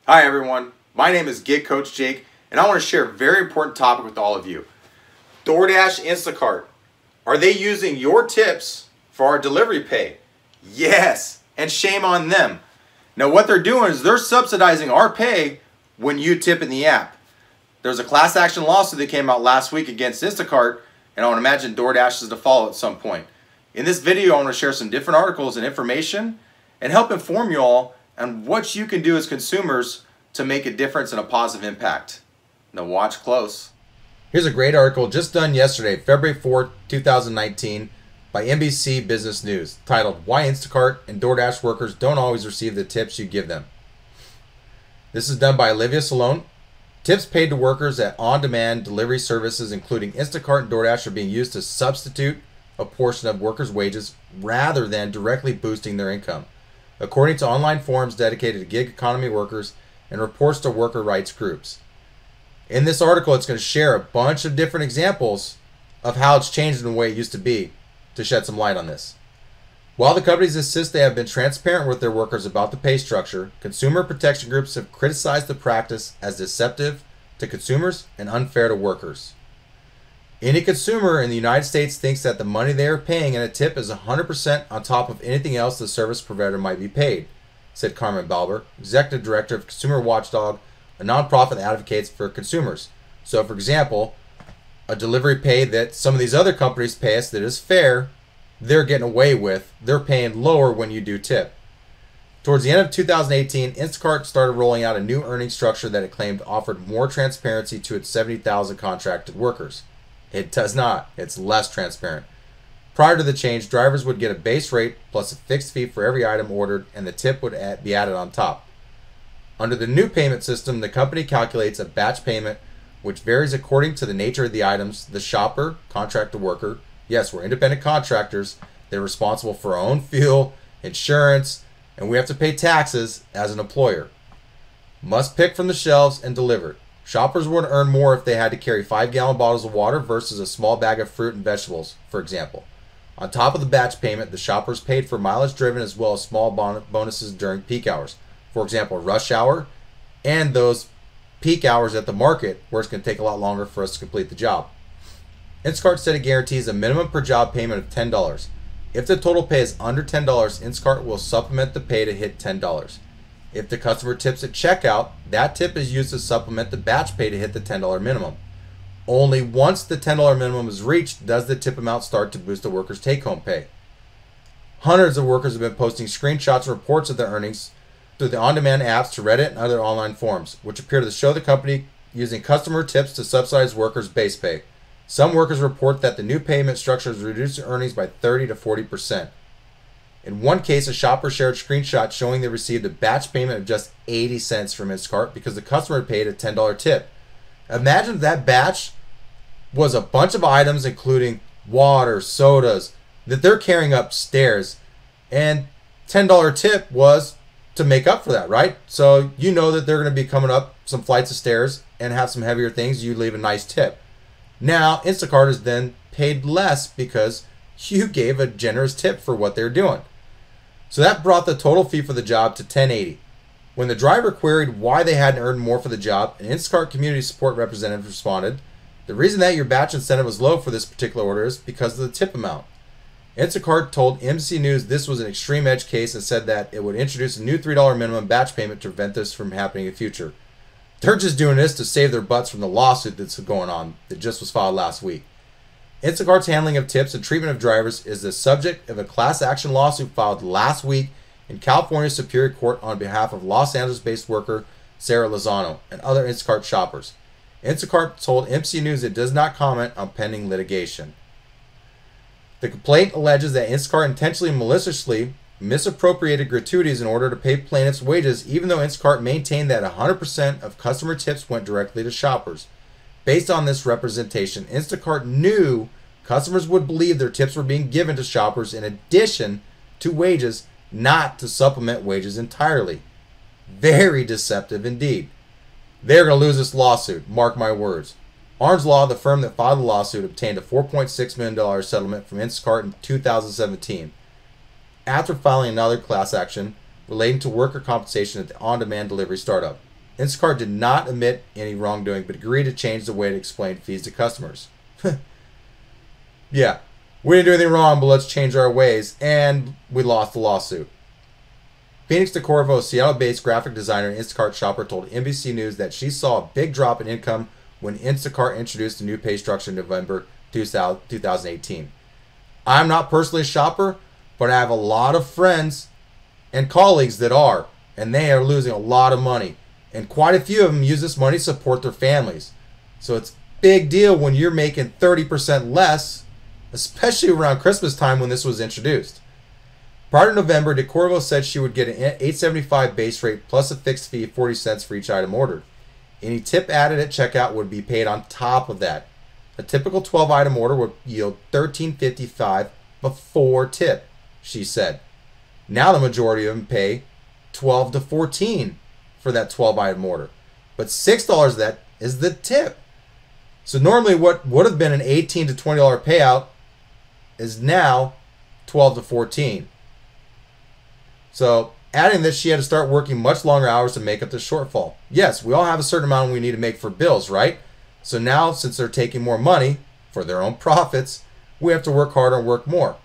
Hi everyone, my name is Gig Coach Jake, and I want to share a very important topic with all of you. DoorDash, Instacart, are they using your tips for our delivery pay? Yes, and shame on them. Now what they're doing is they're subsidizing our pay when you tip in the app. There's a class action lawsuit that came out last week against Instacart, and I would imagine DoorDash is to follow at some point. In this video, I want to share some different articles and information and help inform you all on what you can do as consumers to make a difference and a positive impact. Now watch close. Here's a great article just done yesterday, February 4th, 2019, by NBC Business News, titled Why Instacart and DoorDash Workers Don't Always Receive the Tips You Give Them. This is done by Olivia Salone. Tips paid to workers at on-demand delivery services including Instacart and DoorDash are being used to substitute a portion of workers' wages rather than directly boosting their income, according to online forums dedicated to gig economy workers and reports to worker rights groups. In this article, it's going to share a bunch of different examples of how it's changed in the way it used to be to shed some light on this. While the companies insist they have been transparent with their workers about the pay structure, consumer protection groups have criticized the practice as deceptive to consumers and unfair to workers. Any consumer in the United States thinks that the money they are paying in a tip is 100% on top of anything else the service provider might be paid, said Carmen Balber, Executive Director of Consumer Watchdog, a nonprofit that advocates for consumers. So, for example, a delivery pay that some of these other companies pay us that is fair, they're getting away with. They're paying lower when you do tip. Towards the end of 2018, Instacart started rolling out a new earning structure that it claimed offered more transparency to its 70,000 contracted workers. It does not. It's less transparent. Prior to the change, drivers would get a base rate plus a fixed fee for every item ordered, and the tip would be added on top. Under the new payment system, the company calculates a batch payment which varies according to the nature of the items. The shopper, contractor worker, yes, we're independent contractors, they're responsible for our own fuel, insurance, and we have to pay taxes as an employer. Must pick from the shelves and deliver. Shoppers would earn more if they had to carry 5-gallon bottles of water versus a small bag of fruit and vegetables, for example. On top of the batch payment, the shoppers paid for mileage driven as well as small bonuses during peak hours. For example, rush hour and those peak hours at the market where it's going to take a lot longer for us to complete the job. Instacart said it guarantees a minimum per job payment of $10. If the total pay is under $10, Instacart will supplement the pay to hit $10. If the customer tips at checkout, that tip is used to supplement the batch pay to hit the $10 minimum. Only once the $10 minimum is reached does the tip amount start to boost the worker's take-home pay. Hundreds of workers have been posting screenshots and reports of their earnings through the on-demand apps to Reddit and other online forums, which appear to show the company using customer tips to subsidize workers' base pay. Some workers report that the new payment structure has reduced their earnings by 30 to 40%. In one case, a shopper shared screenshots showing they received a batch payment of just 80 cents from Instacart because the customer paid a $10 tip. Imagine if that batch was a bunch of items including water, sodas, that they're carrying upstairs, and $10 tip was to make up for that, right? So you know that they're going to be coming up some flights of stairs and have some heavier things, you leave a nice tip. Now Instacart is then paid less because you gave a generous tip for what they're doing. So that brought the total fee for the job to $10.80. When the driver queried why they hadn't earned more for the job, an Instacart community support representative responded, "The reason that your batch incentive was low for this particular order is because of the tip amount." Instacart told NBC News this was an extreme edge case and said that it would introduce a new $3 minimum batch payment to prevent this from happening in the future. They're just doing this to save their butts from the lawsuit that's going on that just was filed last week. Instacart's handling of tips and treatment of drivers is the subject of a class action lawsuit filed last week in California Superior Court on behalf of Los Angeles-based worker Sarah Lozano and other Instacart shoppers. Instacart told NBC News it does not comment on pending litigation. The complaint alleges that Instacart intentionally and maliciously misappropriated gratuities in order to pay plaintiffs' wages, even though Instacart maintained that 100% of customer tips went directly to shoppers. Based on this representation, Instacart knew customers would believe their tips were being given to shoppers in addition to wages, not to supplement wages entirely. Very deceptive indeed. They're going to lose this lawsuit, mark my words. Arms Law, the firm that filed the lawsuit, obtained a $4.6 million settlement from Instacart in 2017 after filing another class action relating to worker compensation at the on-demand delivery startup. Instacart did not admit any wrongdoing, but agreed to change the way it explained fees to customers. Yeah, we didn't do anything wrong, but let's change our ways, and we lost the lawsuit. Phoenix DeCorvo, Seattle-based graphic designer and Instacart shopper, told NBC News that she saw a big drop in income when Instacart introduced a new pay structure in November 2018. I'm not personally a shopper, but I have a lot of friends and colleagues that are, and they are losing a lot of money. And quite a few of them use this money to support their families. So it's a big deal when you're making 30% less, especially around Christmas time when this was introduced. Prior to November, DeCorvo said she would get an $8.75 base rate plus a fixed fee of 40 cents for each item ordered. Any tip added at checkout would be paid on top of that. A typical 12-item order would yield $13.55 before tip, she said. Now the majority of them pay $12 to $14 for that 12-item order. But $6 of that is the tip. So normally what would have been an $18 to $20 payout is now $12 to $14. So adding this, she had to start working much longer hours to make up the shortfall. Yes, we all have a certain amount we need to make for bills, right? So now, since they're taking more money for their own profits, we have to work harder and work more.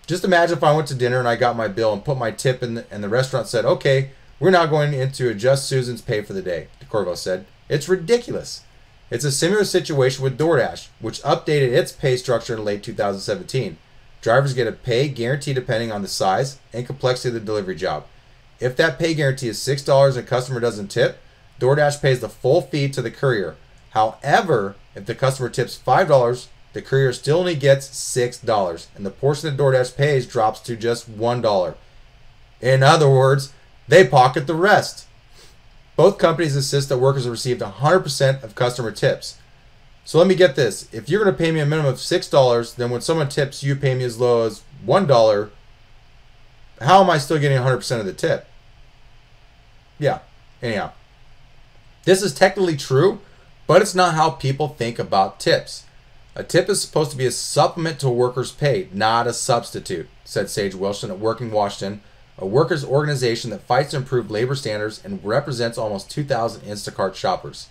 Just imagine if I went to dinner and I got my bill and put my tip in, and the restaurant said, okay, we're now going in to adjust Susan's pay for the day, DeCorvo said. It's ridiculous. It's a similar situation with DoorDash, which updated its pay structure in late 2017. Drivers get a pay guarantee depending on the size and complexity of the delivery job. If that pay guarantee is $6 and the customer doesn't tip, DoorDash pays the full fee to the courier. However, if the customer tips $5, the courier still only gets $6, and the portion that DoorDash pays drops to just $1. In other words, they pocket the rest. Both companies insist that workers have received 100% of customer tips. So let me get this. If you're going to pay me a minimum of $6, then when someone tips, you pay me as low as $1, how am I still getting 100% of the tip? Yeah, anyhow. This is technically true, but it's not how people think about tips. A tip is supposed to be a supplement to a worker's pay, not a substitute, said Sage Wilson at Working Washington, a workers' organization that fights to improve labor standards and represents almost 2,000 Instacart shoppers.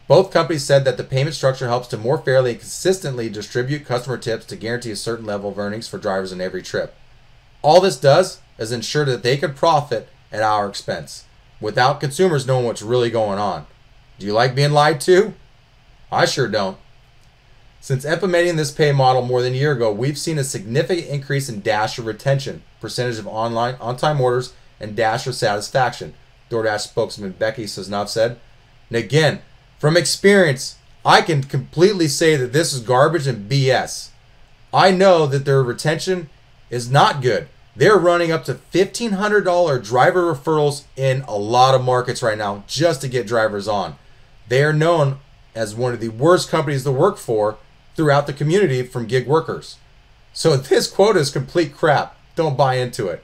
Both companies said that the payment structure helps to more fairly and consistently distribute customer tips to guarantee a certain level of earnings for drivers on every trip. All this does is ensure that they can profit at our expense, without consumers knowing what's really going on. Do you like being lied to? I sure don't. Since implementing this pay model more than a year ago, we've seen a significant increase in Dasher retention, percentage of online on-time orders, and Dasher satisfaction, DoorDash spokesman Becky Sosnov said. And again, from experience, I can completely say that this is garbage and BS. I know that their retention is not good. They're running up to $1,500 driver referrals in a lot of markets right now just to get drivers on. They are known as one of the worst companies to work for throughout the community from gig workers. So this quote is complete crap. Don't buy into it.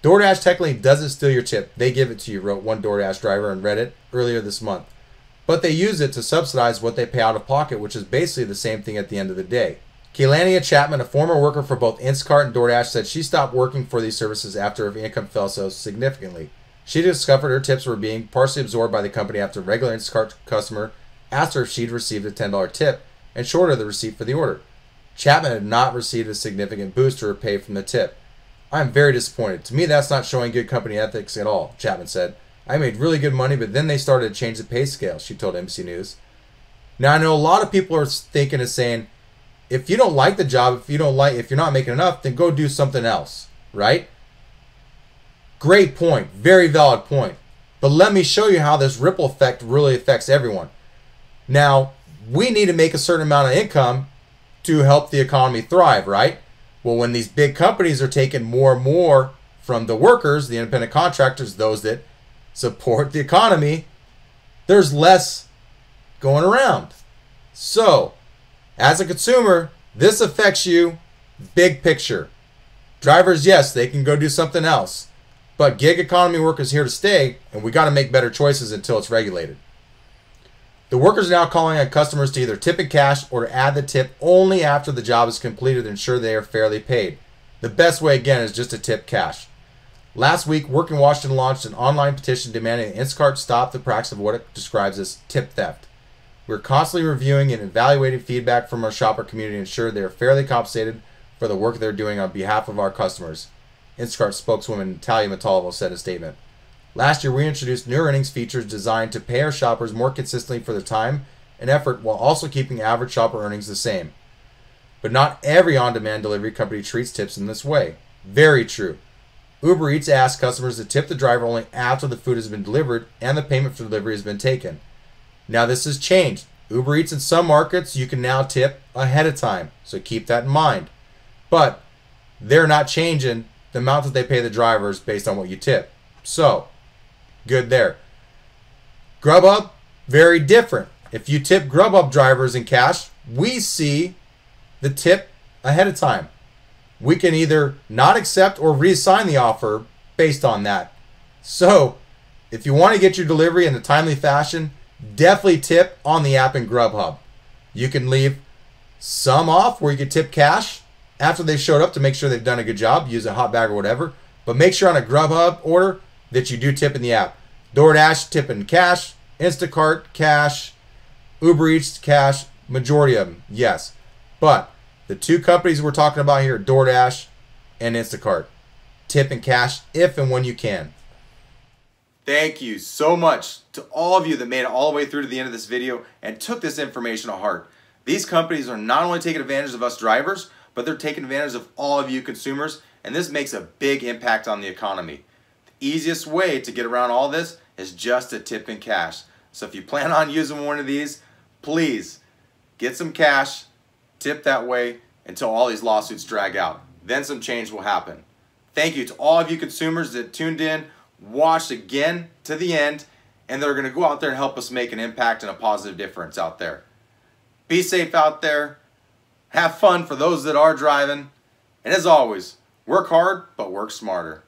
DoorDash technically doesn't steal your tip. They give it to you, wrote one DoorDash driver on Reddit earlier this month. But they use it to subsidize what they pay out of pocket, which is basically the same thing at the end of the day. Keilania Chapman, a former worker for both Instacart and DoorDash, said she stopped working for these services after her income fell so significantly. She discovered her tips were being partially absorbed by the company after a regular Instacart customer asked her if she'd received a $10 tip and showed her the receipt for the order. Chapman had not received a significant boost to her pay from the tip. I am very disappointed. To me, that's not showing good company ethics at all, Chapman said. I made really good money, but then they started to change the pay scale, she told NBC News. Now, I know a lot of people are thinking and saying, if you don't like the job, if you're not making enough, then go do something else, right? Great point. Very valid point. But let me show you how this ripple effect really affects everyone. Now, we need to make a certain amount of income to help the economy thrive, right? Well, when these big companies are taking more and more from the workers, the independent contractors, those that support the economy, there's less going around. So, as a consumer, this affects you big picture. Drivers, yes, they can go do something else. But gig economy work is here to stay, and we got to make better choices until it's regulated. The workers are now calling on customers to either tip in cash or to add the tip only after the job is completed to ensure they are fairly paid. The best way, again, is just to tip cash. Last week, Work in Washington launched an online petition demanding that Instacart stop the practice of what it describes as tip theft. We're constantly reviewing and evaluating feedback from our shopper community to ensure they are fairly compensated for the work they're doing on behalf of our customers, Instacart spokeswoman Natalia Metalvo said in a statement. Last year, we introduced new earnings features designed to pay our shoppers more consistently for their time and effort while also keeping average shopper earnings the same. But not every on-demand delivery company treats tips in this way. Very true. Uber Eats asks customers to tip the driver only after the food has been delivered and the payment for delivery has been taken. Now this has changed. Uber Eats in some markets you can now tip ahead of time, so keep that in mind. But they're not changing the amount that they pay the drivers based on what you tip. So, good there. Grubhub, very different. If you tip Grubhub drivers in cash, we see the tip ahead of time. We can either not accept or reassign the offer based on that. So, if you want to get your delivery in a timely fashion, definitely tip on the app in Grubhub. You can leave some off where you can tip cash after they showed up to make sure they've done a good job, use a hot bag or whatever. But make sure on a Grubhub order that you do tip in the app. DoorDash, tip in cash. Instacart, cash. Uber Eats, cash. Majority of them, yes. But the two companies we're talking about here, DoorDash and Instacart. Tip in cash if and when you can. Thank you so much to all of you that made it all the way through to the end of this video and took this information to heart. These companies are not only taking advantage of us drivers, but they're taking advantage of all of you consumers, and this makes a big impact on the economy. The easiest way to get around all this is just to tip in cash. So if you plan on using one of these, please get some cash, tip that way until all these lawsuits drag out. Then some change will happen. Thank you to all of you consumers that tuned in, watched again to the end, and that are going to go out there and help us make an impact and a positive difference out there. Be safe out there. Have fun for those that are driving. And as always, work hard, but work smarter.